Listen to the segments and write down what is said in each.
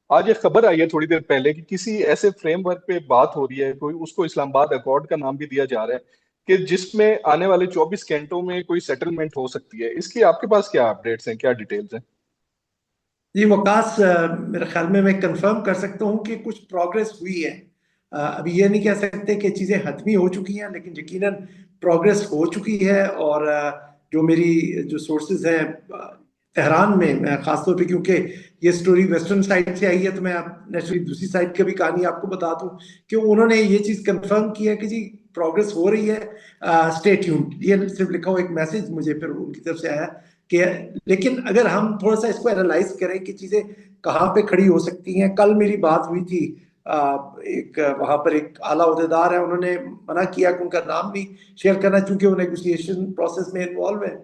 आज एक खबर आई है थोड़ी देर पहले कि किसी ऐसे फ्रेमवर्क पे बात हो रही है, कोई उसको इस्लामाबाद अकॉर्ड का नाम भी दिया जा रहा है, कि जिसमें आने वाले 24 घंटों में कोई सेटलमेंट हो सकती है। इसकी आपके पास क्या अपडेट्स हैं, क्या डिटेल्स हैं? जी वकास, मेरे ख्याल में मैं कंफर्म कर सकता हूँ कि कुछ प्रोग्रेस हुई है। अभी ये नहीं कह सकते कि चीज़ें हतमी हो चुकी हैं, लेकिन यकीनन प्रोग्रेस हो चुकी है। और जो मेरी जो सोर्सेज हैं तेहरान में, मैं खासतौर पे, क्योंकि ये स्टोरी वेस्टर्न साइड से आई है, तो मैं नेचुरली दूसरी साइड की भी कहानी आपको बता दूं कि उन्होंने ये चीज़ कंफर्म की है कि जी प्रोग्रेस हो रही है। स्टे ट्यून्ड, ये सिर्फ लिखा हुआ एक मैसेज मुझे फिर उनकी तरफ से आया कि, लेकिन अगर हम थोड़ा सा इसको एनालाइज करें कि चीजें कहाँ पे खड़ी हो सकती हैं। कल मेरी बात हुई थी, एक वहां पर एक आला ओहदेदार है, उन्होंने मना किया कि उनका नाम भी शेयर करना, चूंकि वो नेगोशिएशन प्रोसेस में इन्वॉल्व है।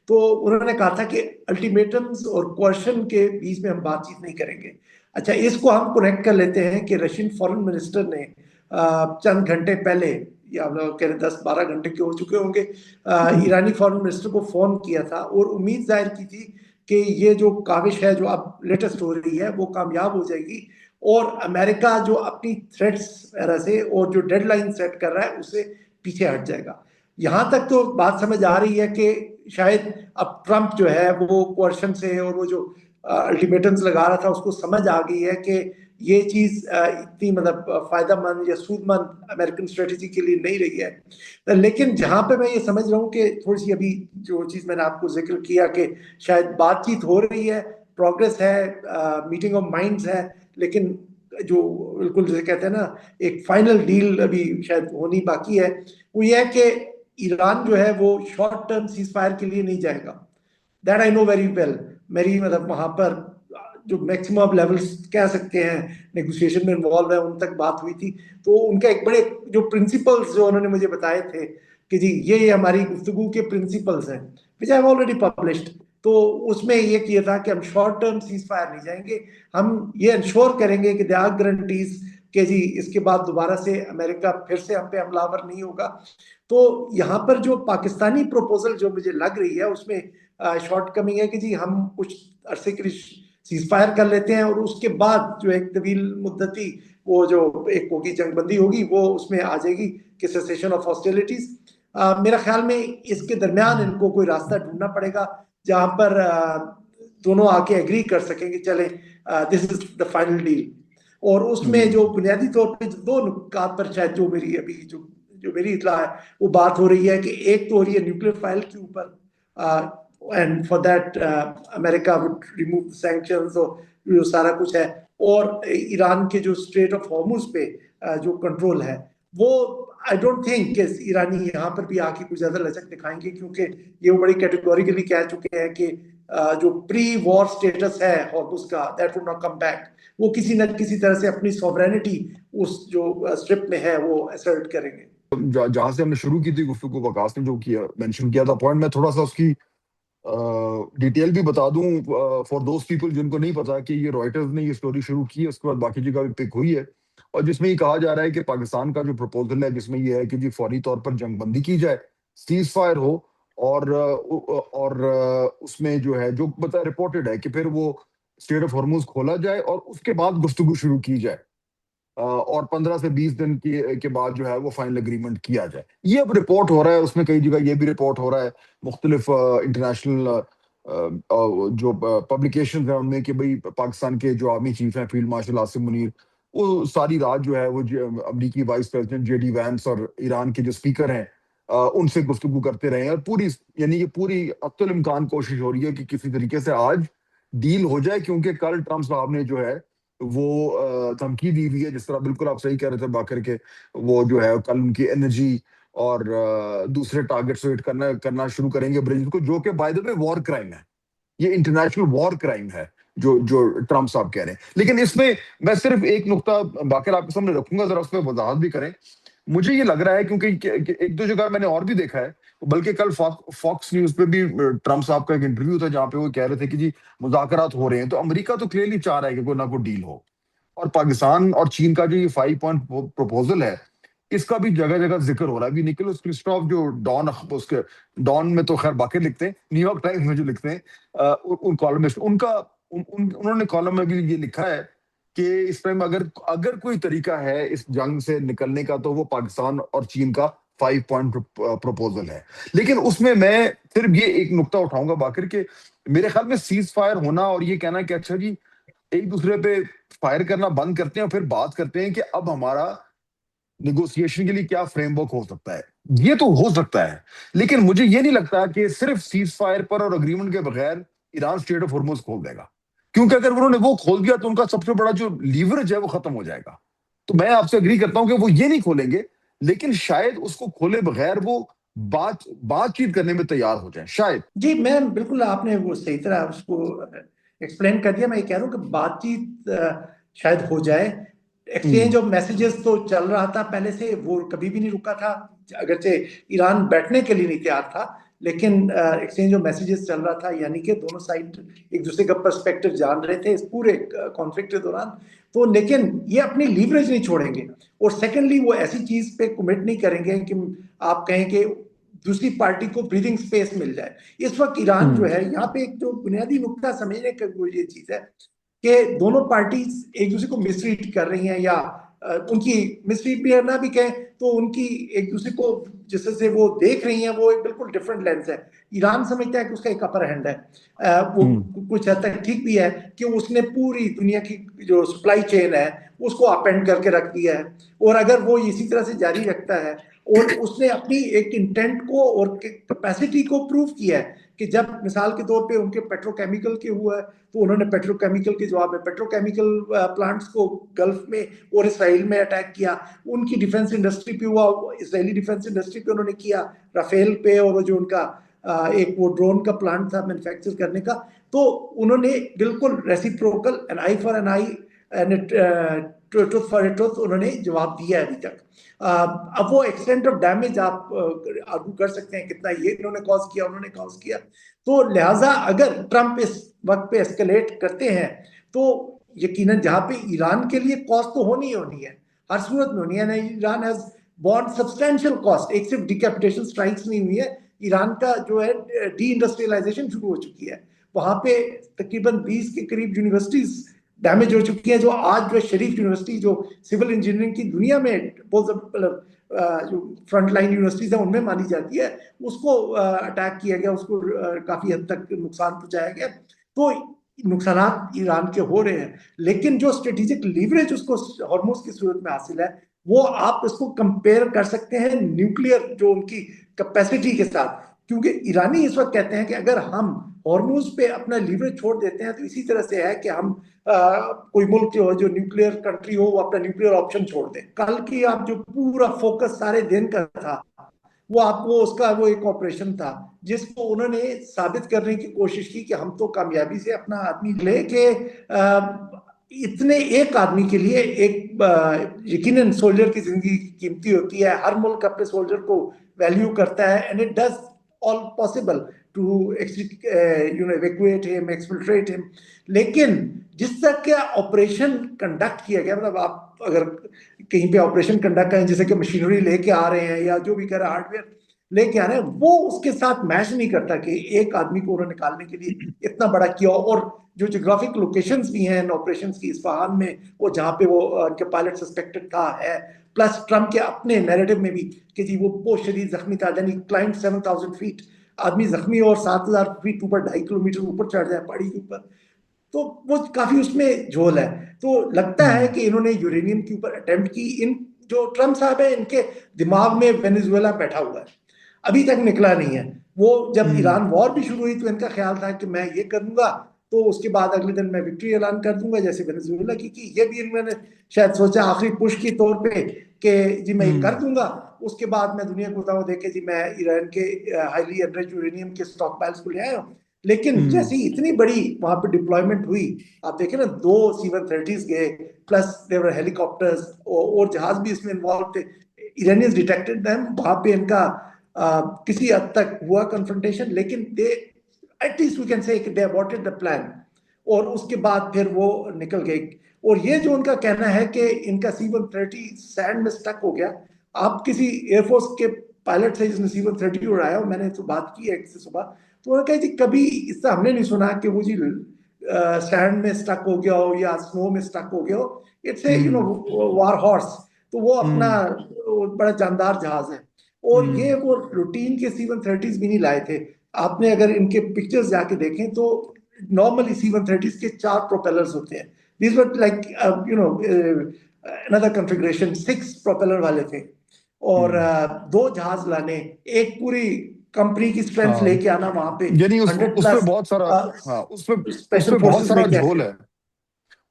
तो उन्होंने कहा था कि अल्टीमेटम्स और क्वेश्चन के बीच में हम बातचीत नहीं करेंगे। अच्छा, इसको हम कनेक्ट कर लेते हैं कि रशियन फॉरेन मिनिस्टर ने चंद घंटे पहले, या हम लोग कह रहे 10-12 घंटे के हो चुके होंगे, ईरानी फॉरेन मिनिस्टर को फोन किया था और उम्मीद जाहिर की थी कि ये जो काविश है, जो अब लेटेस्ट हो रही है, वो कामयाब हो जाएगी और अमेरिका जो अपनी थ्रेट्स वगैरह से और जो डेडलाइन सेट कर रहा है उससे पीछे हट जाएगा। यहां तक तो बात समझ आ रही है कि शायद अब ट्रंप जो है वो क्वेश्चन से और वो जो अल्टीमेटम्स लगा रहा था उसको समझ आ गई है कि ये चीज इतनी मतलब फायदेमंद या सूदमंद अमेरिकन स्ट्रेटेजी के लिए नहीं रही है। लेकिन जहां पे मैं ये समझ रहा हूँ कि थोड़ी सी अभी जो चीज मैंने आपको जिक्र किया कि शायद बातचीत हो रही है, प्रोग्रेस है, मीटिंग ऑफ माइंड्स है, लेकिन जो बिल्कुल जैसे कहते हैं ना, एक फाइनल डील अभी शायद होनी बाकी है। वो ये है कि ईरान जो है वो शॉर्ट टर्म सीज फायर के लिए नहीं जाएगा। That I know very well. मेरी मतलब वहां पर जो मैक्सिमम लेवल्स कह सकते हैं नेगोशिएशन में इन्वॉल्व है, उन तक बात हुई थी। तो उनका एक बड़े जो प्रिंसिपल्स जो उन्होंने मुझे बताए थे कि जी ये हमारी गुफ्तगू के प्रिंसिपल्स हैं, विच आई ऑलरेडी पब्लिश्ड। तो उसमें ये किया था कि हम शॉर्ट टर्म सीज फायर नहीं जाएंगे, हम ये इंश्योर करेंगे कि दे आर गारंटीज कि जी इसके बाद दोबारा से अमेरिका फिर से हम पे हमलावर नहीं होगा। तो यहाँ पर जो पाकिस्तानी प्रपोजल जो मुझे लग रही है उसमें शॉर्ट कमिंग है कि जी हम कुछ अरसे के लिए सीज फायर कर लेते हैं और उसके बाद जो एक तवील मुद्दती वो जो एक होगी जंगबंदी होगी, वो उसमें आ जाएगी कि सेसेशन ऑफ हॉस्टिलिटीज। मेरा ख्याल में इसके दरमियान इनको कोई रास्ता ढूंढना पड़ेगा जहां पर दोनों आके एग्री कर सकेंगे, चले this is the final deal. और उसमें जो बुनियादी तौर पे जो दो नुकात पर शायद जो मेरी अभी जो जो मेरी इतला है वो बात हो रही है कि एक तो हो रही है न्यूक्लियर फाइल के ऊपर, and for that America would remove sanctions और जो सारा कुछ है। और ईरान के जो स्ट्रेट ऑफ हॉर्मुज पे जो कंट्रोल है, वो आई डोंट थिंक कि ईरानी यहाँ पर भी आके कुछ ज्यादा लचक दिखाएंगे, क्योंकि ये वो बड़ी कैटेगोरिकली कह चुके हैं कि जो प्री वॉर स्टेटस है हॉर्मुज का, that would not come back. वो किसी न किसी तरह से अपनी सॉवरेनिटी उस जो स्ट्रिप में है वो असर्ट करेंगे। जहां से हमने शुरू की थी गुफ्तगू, वकास ने जो किया मेंशन किया था पॉइंट, मैं थोड़ा सा उसकी डिटेल भी बता दूं फॉर दोस्त पीपल जिनको नहीं पता कि ये रॉयटर्स ने ये स्टोरी शुरू की है, उसके बाद बाकी जगह भी पिक हुई है। और जिसमें ये कहा जा रहा है कि पाकिस्तान का जो प्रपोजल है जिसमें ये है कि जी फौरी तौर पर जंगबंदी की जाए, सीज फायर हो, और उसमें जो है जो बता रिपोर्टेड है कि फिर वो स्टेट ऑफ हॉर्मुज खोला जाए और उसके बाद गुफ्तगू शुरू की जाए, और 15 से 20 दिन के बाद जो है वो फाइनल एग्रीमेंट किया जाए। ये अब रिपोर्ट हो रहा है, उसमें कई जगह ये भी रिपोर्ट हो रहा है मुख्तलिफ इंटरनेशनल जो पब्लिकेशन है उनमें कि भाई पाकिस्तान के जो आर्मी चीफ हैं फील्ड मार्शल आसिम मुनीर, वो सारी रात जो है वो अमरीकी वाइस प्रेसिडेंट जेडी वैंस और ईरान के जो स्पीकर हैं उनसे गुफ्तगू करते रहे हैं। और पूरी यानी कि पूरी अक्ल इम्कान कोशिश हो रही है कि किसी तरीके से आज डील हो जाए, क्योंकि कल ट्रम्प साहब ने जो है वो धमकी दी हुई है, जिस तरह बिल्कुल आप सही कह रहे थे बाकर के, वो जो है कल उनकी एनर्जी और दूसरे टारगेट्स हिट करना करना शुरू करेंगे ब्रिज को, जो कि by the way war crime है, ये इंटरनेशनल वॉर क्राइम है जो जो ट्रम्प साहब कह रहे हैं। लेकिन इसमें मैं सिर्फ एक नुक्ता बाकर आपके सामने रखूंगा, जरा उस पर वजाहत भी करें। मुझे ये लग रहा है क्योंकि एक दो जगह मैंने और भी देखा है, बल्कि कल फॉक्स न्यूज पे भी ट्रम्प साहब का एक इंटरव्यू था जहां पे वो कह रहे थे कि जी मुज़ाकरात हो रहे हैं, तो अमेरिका तो क्लियरली चाह रहा है कि कोई ना कोई डील हो। और पाकिस्तान और चीन का जो ये 5 पॉइंट प्रपोजल है, इसका भी जगह जगह जिक्र हो रहा है। अभी निकोलस क्रिस्टोफ जो डॉन, उसके डॉन में तो खैर बाकी लिखते हैं, न्यूयॉर्क टाइम्स में जो लिखते हैं उन कॉलमिस्ट, उनका उन्होंने कॉलम में भी ये लिखा है कि इस टाइम अगर अगर कोई तरीका है इस जंग से निकलने का तो वो पाकिस्तान और चीन का 5 पॉइंट प्रपोजल है। लेकिन उसमें मैं सिर्फ ये एक नुक्ता उठाऊंगा बाकिर के, मेरे ख्याल में सीज फायर होना और ये कहना कि अच्छा जी एक दूसरे पे फायर करना बंद करते हैं और फिर बात करते हैं कि अब हमारा निगोशिएशन के लिए क्या फ्रेमवर्क हो सकता है, ये तो हो सकता है। लेकिन मुझे ये नहीं लगता कि सिर्फ सीज फायर पर और अग्रीमेंट के बगैर ईरान स्ट्रेट ऑफ हॉर्मुज खोल देगा, क्योंकि अगर उन्होंने वो खोल दिया तो उनका सबसे बड़ा जो लीवरेज है वो खत्म हो जाएगा। तो मैं आपसे अग्री करता हूं कि वो ये नहीं खोलेंगे, लेकिन शायद उसको खोले बगैर वो बातचीत करने में तैयार हो जाए शायद। जी, मैं बिल्कुल, आपने वो सही तरह उसको एक्सप्लेन कर दिया। मैं ये कह रहा हूँ कि बातचीत शायद हो जाए। एक्सचेंज ऑफ मैसेजेस तो चल रहा था पहले से, वो कभी भी नहीं रुका था, अगरचे ईरान बैठने के लिए नहीं तैयार था, लेकिन एक्सचेंज ऑफ मैसेजेस चल रहा था, यानी कि दोनों साइड एक दूसरे का पर्सपेक्टिव जान रहे थे इस पूरे कॉन्फ्लिक्ट के दौरान। तो लेकिन ये अपनी लीवरेज नहीं छोड़ेंगे, और सेकेंडली वो ऐसी चीज पे कमिट नहीं करेंगे कि आप कहें कि दूसरी पार्टी को ब्रीदिंग स्पेस मिल जाए। इस वक्त ईरान जो है, यहाँ पे एक जो बुनियादी नुक्ता समझने का वो ये चीज है कि दोनों पार्टीज एक दूसरे को मिसरीड कर रही हैं, या उनकी मिसरीड भी ना भी कहें तो उनकी एक दूसरे को जिससे वो देख रही हैं वो एक बिल्कुल डिफरेंट लेंस है। ईरान समझता है कि उसका एक अपर हैंड है, वो कुछ हद तक ठीक भी है कि उसने पूरी दुनिया की जो सप्लाई चेन है उसको अपेंड करके रख दिया है, और अगर वो इसी तरह से जारी रखता है और उसने अपनी एक इंटेंट को और कैपेसिटी को प्रूव किया है कि जब मिसाल के तौर पे उनके पेट्रोकेमिकल के हुआ है तो उन्होंने पेट्रोकेमिकल के जवाब में पेट्रोकेमिकल प्लांट्स को गल्फ में और इसराइल में अटैक किया। उनकी डिफेंस इंडस्ट्री पे हुआ, इसराइली डिफेंस इंडस्ट्री पे उन्होंने किया, राफेल पे, और जो उनका एक वो ड्रोन का प्लांट था मैन्युफैक्चर करने का, तो उन्होंने बिल्कुल reciprocal, an eye for an eye and truth for a truth उन्होंने जवाब दिया है अभी तक। अब वो एक्सटेंट ऑफ डैमेज आप आर्गू कर सकते हैं कितना ये इन्होंने कॉज किया, उन्होंने कॉज किया। तो लिहाजा अगर ट्रंप इस वक्त पे एस्केलेट करते हैं तो यकीनन जहां पे ईरान के लिए कॉस्ट तो होनी होनी है, हर सूरत में होनी है। Iran has born substantial cost, एक सिर्फ डिकैपिटेशन स्ट्राइक्स नहीं हुई है, ईरान का जो है डी इंडस्ट्रियलाइजेशन शुरू हो चुकी है। वहां पे तकरीबन 20 के करीब यूनिवर्सिटीज डैमेज हो चुकी है, जो आज जो शरीफ यूनिवर्सिटी जो सिविल इंजीनियरिंग की दुनिया में मतलब जो फ्रंट लाइन यूनिवर्सिटीज है उनमें मानी जाती है, उसको अटैक किया गया, उसको काफी हद तक नुकसान पहुंचाया गया। तो नुकसान ईरान के हो रहे हैं, लेकिन जो स्ट्रेटेजिक लीवरेज उसको हॉर्मुज की सूरत में हासिल है वो आप इसको कंपेयर कर सकते हैं न्यूक्लियर जो उनकी कैपेसिटी के साथ। क्योंकि ईरानी इस वक्त कहते हैं कि अगर हम हॉर्मुज पे अपना लीवरेज छोड़ देते हैं तो इसी तरह से है कि हम कोई मुल्क जो न्यूक्लियर कंट्री हो वो अपना न्यूक्लियर ऑप्शन छोड़ दे। कल की आप जो पूरा फोकस सारे दिन का था वो आपको उसका वो एक ऑपरेशन था जिसको उन्होंने साबित करने की कोशिश की कि हम तो कामयाबी से अपना आदमी लेके इतने एक आदमी के लिए एक यकीनन सोल्जर की जिंदगी कीमती होती है, हर मुल्क अपने सोल्जर को वैल्यू करता है, and it does all possible to evacuate him, exfiltrate him। लेकिन जिस तरह का ऑपरेशन कंडक्ट किया गया, मतलब आप अगर कहीं पे ऑपरेशन कंडक्ट करें जैसे कि मशीनरी लेके आ रहे हैं या जो भी कर हार्डवेयर लेके आ रहे हैं, वो उसके साथ मैच नहीं करता कि एक आदमी को उन्होंने निकालने के लिए इतना बड़ा किया। और जो जोग्राफिक लोकेशंस भी हैं ऑपरेशंस की, इस्फहान में वो जहाँ पे वो उनके पायलट सस्पेक्टेड था है, प्लस ट्रम्प के अपने नैरेटिव में भी कि जी वो बहुत शदीद जख्मी था, यानी क्लाइंट 7,000 फीट, आदमी जख्मी और 7,000 फीट ऊपर 2.5 किलोमीटर ऊपर चढ़ जाए पहाड़ी के ऊपर, तो वो काफी उसमें झोल है। तो लगता है कि इन्होंने यूरेनियम के ऊपर अटेम्प्ट की। इन जो ट्रम्प साहब है इनके दिमाग में वेनेजुएला बैठा हुआ है, अभी तक निकला नहीं है। वो जब ईरान वॉर भी शुरू हुई तो इनका ख्याल था कि मैं ये करूंगा तो उसके बाद अगले दिन मैं विक्ट्री ऐलान कर दूंगा जैसे वेनेजुएला की। ये भी इन्होंने शायद सोचा आखिरी पुश के तौर पे कि जी मैं ये कर दूंगा, उसके बाद मैं दुनिया को बताऊं देखे जी मैं ईरान के हाईली एनरिच्ड यूरेनियम के स्टॉक पाइल्स को ले आया हूं। लेकिन जैसे इतनी बड़ी वहां पे डिप्लॉयमेंट हुई, आप देखें ना 2 C-130s गए, प्लस देवर हेलीकॉप्टर्स और जहाज भी इसमें इन्वॉल्व थे। ईरानियंस डिटेक्टेड देम, वहां पे इनका किसी हद तक हुआ कन्फ्रंटेशन, लेकिन दे at least we can say they aborted the plan, और उसके बाद फिर वो निकल गई। और ये जो उनका कहना है कि इनका C-130 सैंड में स्टक हो गया, आप किसी एयरफोर्स के पायलट से जिसने C-130 उड़ाया, मैंने तो बात की है एक से सुबह, तो उन्होंने कहा जी कभी इससे हमने नहीं सुना कि वो जी सैंड में स्टक हो गया हो या स्नो में स्टक हो गया हो, इट्स ए वार हॉर्स। तो वो अपना बड़ा जानदार जहाज है। और ये वो रूटीन के C-130s भी नहीं लाए थे। आपने अगर इनके पिक्चर्स जाके देखें तो नॉर्मली C-130s के 4 प्रोपेलर्स होते हैं। This were like another configuration, 6 propeller वाले थे। और 2 जहाज लाने, एक पूरी कंपनी की स्ट्रेंथ लेके आना वहां पे, यानी 100 उसमें प्लस बहुत सारा, हाँ स्पेशल उसमें बहुत फोर्सेस सारा लेके झोल आते। है,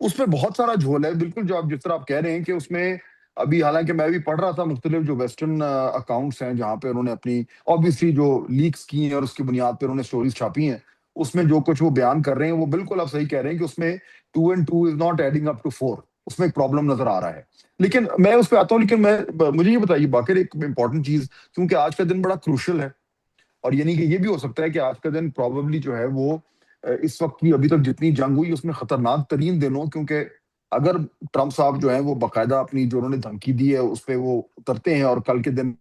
उसमें बहुत सारा झोल है। बिल्कुल जो आप जिस तरह आप कह रहे हैं कि उसमें अभी, हालांकि मैं भी पढ़ रहा था मुख्तलिफ जो वेस्टर्न अकाउंट्स हैं जहां पे उन्होंने अपनी ऑब्वियसली जो लीक्स की हैं और उसकी बुनियाद पर उन्होंने स्टोरीज छापी हैं, उसमें जो कुछ वो बयान कर रहे हैं वो बिल्कुल आप सही कह रहे हैं कि उसमें 2 and 2 is not adding up to 4, उसमें एक प्रॉब्लम नजर आ रहा है। लेकिन मैं उस पर आता हूँ, लेकिन मैं मुझे ये बताइए बाकी एक इंपॉर्टेंट चीज, क्योंकि आज का दिन बड़ा क्रूशल है, और यानी कि ये भी हो सकता है कि आज का दिन प्रॉबेबली जो है वो इस वक्त की अभी तक जितनी जंग हुई उसमें खतरनाक तरीन दिन हो, क्योंकि अगर ट्रंप साहब जो है वो बाकायदा अपनी जो उन्होंने धमकी दी है उस पर वो उतरते हैं और कल के दिन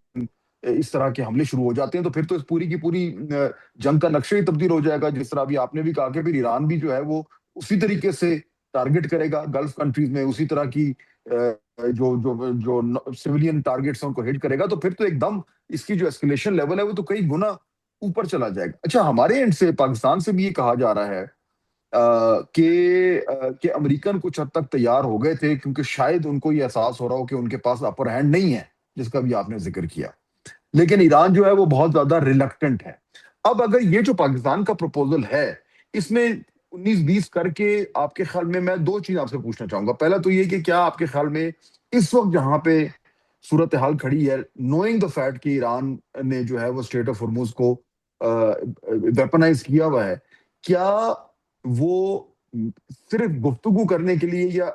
इस तरह के हमले शुरू हो जाते हैं, तो फिर तो इस पूरी की पूरी जंग का नक्शा ही तब्दील हो जाएगा। जिस तरह अभी आपने भी कहा कि फिर ईरान भी जो है वो उसी तरीके से टारगेट करेगा गल्फ कंट्रीज में, उसी तरह की जो जो जो सिविलियन टारगेट्स हैं उनको हिट करेगा, तो फिर तो एकदम इसकी जो एस्केलेशन लेवल है वो तो कई गुना ऊपर चला जाएगा। अच्छा, हमारे एंड से पाकिस्तान से भी ये कहा जा रहा है कि अमेरिकन कुछ हद तक तैयार हो गए थे, क्योंकि शायद उनको ये एहसास हो रहा हो कि उनके पास अपर हैंड नहीं है, जिसका भी आपने जिक्र किया। लेकिन ईरान जो है वो बहुत ज्यादा रिलक्टेंट है। अब अगर ये जो पाकिस्तान का प्रपोजल है, इसमें 19-20 करके, आपके ख्याल में मैं 2 चीज आपसे पूछना चाहूंगा। पहला तो ये कि क्या आपके ख्याल में इस वक्त जहां पे सूरत हाल खड़ी है, नोइंग द फैक्ट कि ईरान ने जो है वो स्ट्रेट ऑफ हॉर्मुज को वेपनाइज किया हुआ है, क्या वो सिर्फ गुफ्तगू करने के लिए या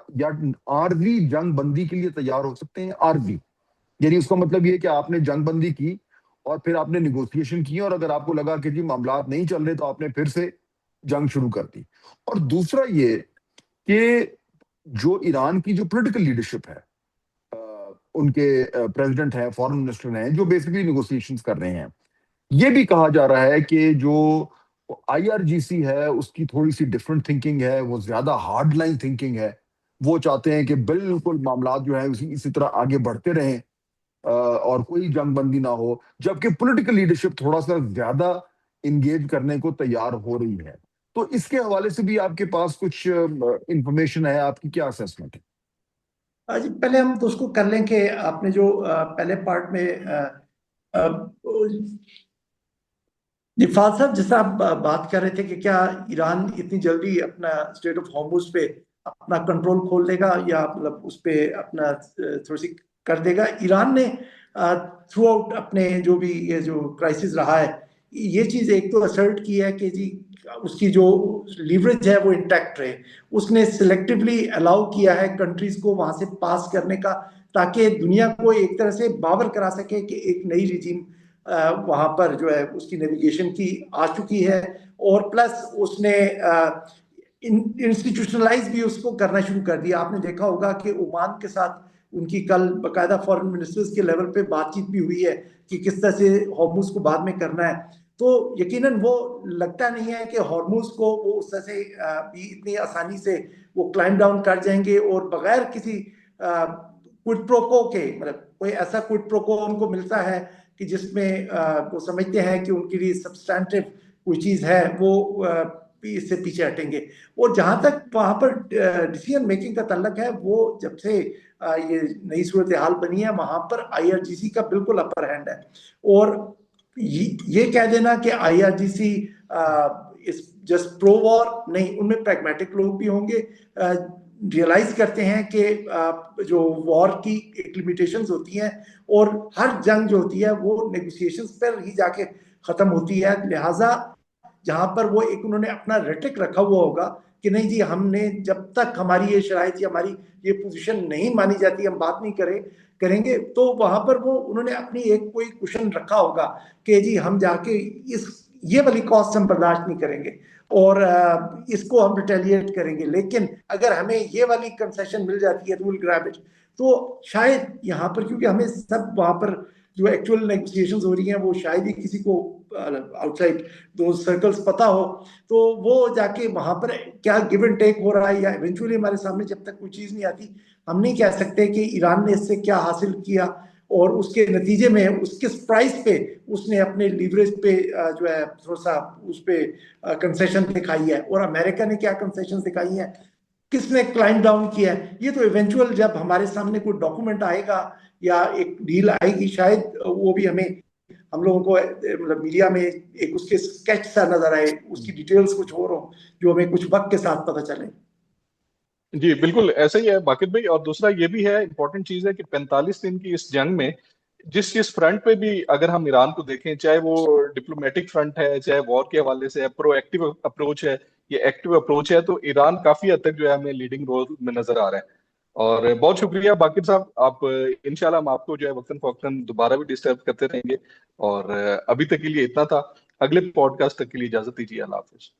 आर्जी जंग बंदी के लिए तैयार हो सकते हैं? आर्जी यानी उसका मतलब ये कि आपने जंग बंदी की और फिर आपने निगोशिएशन की, और अगर आपको लगा कि जी मामला नहीं चल रहे तो आपने फिर से जंग शुरू कर दी। और दूसरा ये कि जो ईरान की जो पॉलिटिकल लीडरशिप है, उनके प्रेसिडेंट हैं, फॉरेन मिनिस्टर हैं, जो बेसिकली निगोशिएशंस कर रहे हैं, ये भी कहा जा रहा है कि जो IRGC है उसकी थोड़ी सी डिफरेंट थिंकिंग है, वो ज्यादा हार्ड लाइन थिंकिंग है। वो चाहते हैं कि बिल्कुल मामला जो है इसी तरह आगे बढ़ते रहें और कोई जंग बंदी ना हो, जबकि पॉलिटिकल लीडरशिप थोड़ा सा ज्यादा इंगेज करने को तैयार हो रही है। तो इसके हवाले से भी आपके पास कुछ इंफॉर्मेशन है? आपकी क्या असेसमेंट है? जी, पहले हम तो उसको कर लें कि आपने जो पहले पार्ट में निफात साहब, जैसा आप बात कर रहे थे कि क्या ईरान इतनी जल्दी अपना स्ट्रेट ऑफ हॉर्मुज पे अपना कंट्रोल खोल देगा या मतलब उस पे अपना थोड़ी सी कर देगा। ईरान ने थ्रू आउट अपने जो भी ये जो क्राइसिस रहा है, ये चीज एक तो असर्ट की है कि जी उसकी जो लीवरेज है वो इंटैक्ट रहे। उसने सिलेक्टिवली अलाउ किया है कंट्रीज को वहां से पास करने का, ताकि दुनिया को एक तरह से बावर करा सके कि एक नई रिजीम वहां पर जो है उसकी नेविगेशन की आ चुकी है। और प्लस उसने इंस्टीट्यूशनलाइज भी उसको करना शुरू कर दिया। आपने देखा होगा कि ओमान के साथ उनकी कल बाकायदा फॉरेन मिनिस्टर्स के लेवल पे बातचीत भी हुई है कि किस तरह से हॉर्मुज को बाद में करना है। तो यकीनन वो लगता नहीं है कि हॉर्मुज को वो उस तरह से भी इतनी आसानी से वो क्लाइम डाउन कर जाएंगे और बगैर किसी क्विड प्रोको के, मतलब कोई ऐसा क्विड प्रोको उनको मिलता है कि जिसमें वो समझते हैं कि उनके लिए सब्सटैंटिव कोई चीज है, वो इससे पीछे हटेंगे। और जहां तक वहां पर डिसीजन मेकिंग का तल्लक है, वो जब से ये नई सूरत हाल बनी है वहां पर IRGC का बिल्कुल अपर हैंड है। और ये कह देना कि IRGC इस जस्ट प्रो वॉर नहीं, उनमें प्रैग्मेटिक लोग भी होंगे, रियलाइज करते हैं कि जो वॉर की एक लिमिटेशंस होती हैं और हर जंग जो होती है वो नेगोशिएशंस पर ही जाके खत्म होती है। लिहाजा जहां पर वो एक उन्होंने अपना रेटिक रखा हुआ होगा कि नहीं जी, हमने जब तक हमारी ये शराइत या हमारी ये पोजीशन नहीं मानी जाती, हम बात नहीं करेंगे। तो वहां पर वो उन्होंने अपनी एक कोई कुशन रखा होगा कि जी हम जाके ये वाली कॉस्ट हम बर्दाश्त नहीं करेंगे और इसको हम रिटेलिएट करेंगे, लेकिन अगर हमें ये वाली कंसेशन मिल जाती है, रूल ग्रैब इट, तो शायद यहाँ पर, क्योंकि हमें सब वहां पर जो एक्चुअल नेगोशिएशंस हो रही हैं वो शायद ही किसी को आउटसाइड दो सर्कल्स पता हो, तो वो जाके वहां पर क्या गिव एंड टेक हो रहा है, या इवेंचुअली हमारे सामने जब तक कोई चीज नहीं आती हम नहीं कह सकते कि ईरान ने इससे क्या हासिल किया और उसके नतीजे में उस किस प्राइस पे उसने अपने लीवरेज पे जो है थोड़ा सा उस पे कंसेशन दिखाई है, और अमेरिका ने क्या कंसेशन दिखाई है, किसने क्लाइम डाउन किया है। ये तो इवेंचुअल जब हमारे सामने कोई डॉक्यूमेंट आएगा या एक डील आएगी शायद वो भी हमें, हम लोगों को मतलब मीडिया में एक उसके स्केच सा नजर आए, उसकी डिटेल्स कुछ और हो जो हमें कुछ वक्त के साथ पता चले। जी बिल्कुल ऐसा ही है बाकिर भाई। और दूसरा ये भी है, इंपॉर्टेंट चीज है कि 45 दिन की इस जंग में जिस फ्रंट पे भी अगर हम ईरान को देखें, चाहे वो डिप्लोमेटिक फ्रंट है, चाहे वॉर के हवाले से प्रोएक्टिव अप्रोच है, ये एक्टिव अप्रोच है, तो ईरान काफी हद तक जो है हमें लीडिंग रोल में नजर आ रहा है। और बहुत शुक्रिया बाकिर साहब, आप इंशाल्लाह हम आपको जो है वक्तन फवक्तन दोबारा भी डिस्टर्ब करते रहेंगे। और अभी तक के लिए इतना था, अगले पॉडकास्ट तक के लिए इजाजत दीजिए, अल्लाह हाफिज।